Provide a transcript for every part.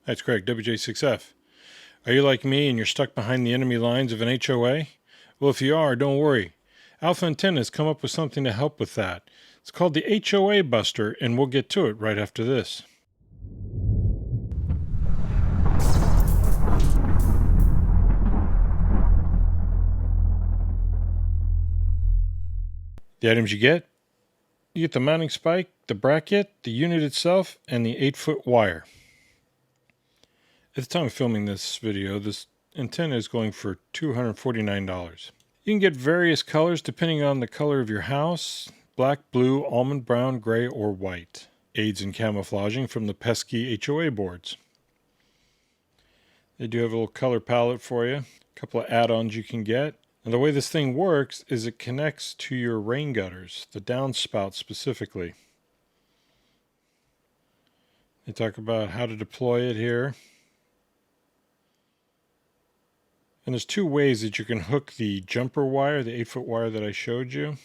That's correct, WJ6F. Are you like me and you're stuck behind the enemy lines of an HOA? Well, if you are, don't worry. Alpha Antenna has come up with something to help with that. It's called the HOA Buster, and we'll get to it right after this. The items you get the mounting spike, the bracket, the unit itself, and the 8-foot wire. At the time of filming this video, this antenna is going for $249. You can get various colors depending on the color of your house: black, blue, almond brown, gray, or white. Aids in camouflaging from the pesky HOA boards. They do have a little color palette for you, a couple of add-ons you can get. And the way this thing works is it connects to your rain gutters, the downspout specifically. They talk about how to deploy it here. And there's two ways that you can hook the jumper wire, the 8-foot wire that I showed you,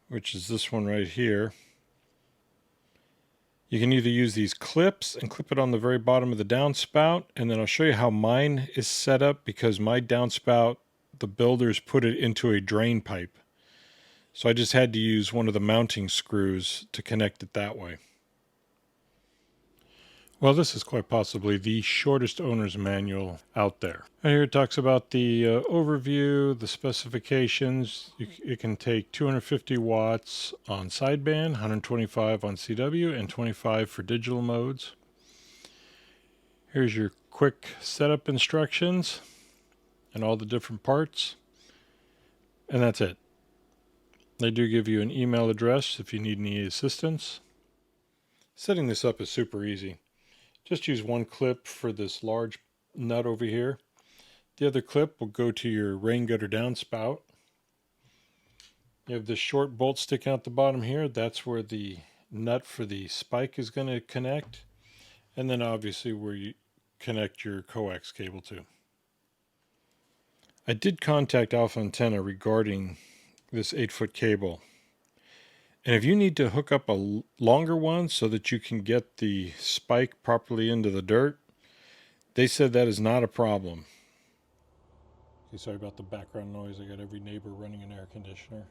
which is this one right here. You can either use these clips and clip it on the very bottom of the downspout, and then I'll show you how mine is set up, because my downspout, the builders put it into a drain pipe. So I just had to use one of the mounting screws to connect it that way. Well, this is quite possibly the shortest owner's manual out there. Right here it talks about the overview, the specifications. It can take 250 watts on sideband, 125 on CW, and 25 for digital modes. Here's your quick setup instructions and all the different parts. And that's it. They do give you an email address if you need any assistance. Setting this up is super easy. Just use one clip for this large nut over here. The other clip will go to your rain gutter downspout. You have this short bolt sticking out the bottom here. That's where the nut for the spike is going to connect. And then obviously where you connect your coax cable to. I did contact Alpha Antenna regarding this 8-foot cable. And if you need to hook up a longer one so that you can get the spike properly into the dirt, they said that is not a problem. Okay, sorry about the background noise. I got every neighbor running an air conditioner.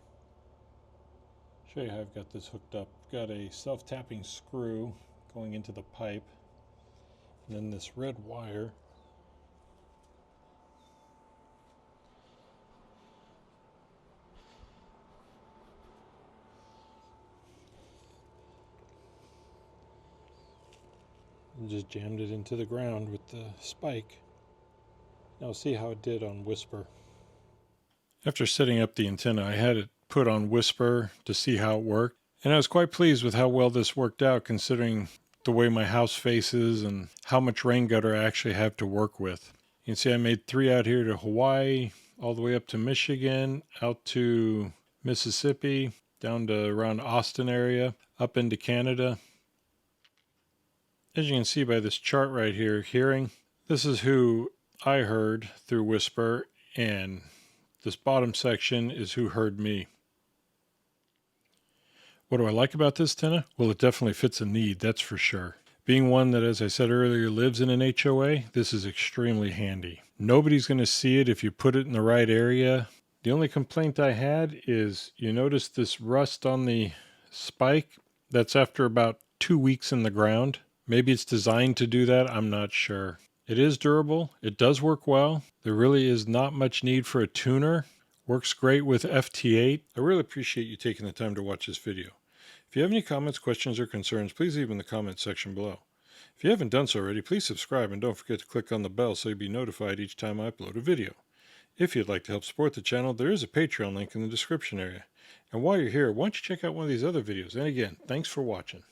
Show you how I've got this hooked up. Got a self-tapping screw going into the pipe, and then this red wire and just jammed it into the ground with the spike. Now see how it did on Whisper. After setting up the antenna, I had it put on Whisper to see how it worked, and I was quite pleased with how well this worked out, considering the way my house faces and how much rain gutter I actually have to work with. You can see I made 3 out here to Hawaii, all the way up to Michigan, out to Mississippi, down to around Austin area, up into Canada. As you can see by this chart right here, hearing, this is who I heard through Whisper, and this bottom section is who heard me. What do I like about this antenna? Well, it definitely fits a need, that's for sure. Being one that, as I said earlier, lives in an HOA, this is extremely handy. Nobody's going to see it if you put it in the right area. The only complaint I had is, you notice this rust on the spike? That's after about 2 weeks in the ground. Maybe it's designed to do that, I'm not sure. It is durable, it does work well. There really is not much need for a tuner. Works great with FT8. I really appreciate you taking the time to watch this video. If you have any comments, questions, or concerns, please leave them in the comments section below. If you haven't done so already, please subscribe and don't forget to click on the bell so you'll be notified each time I upload a video. If you'd like to help support the channel, there is a Patreon link in the description area. And while you're here, why don't you check out one of these other videos? And again, thanks for watching.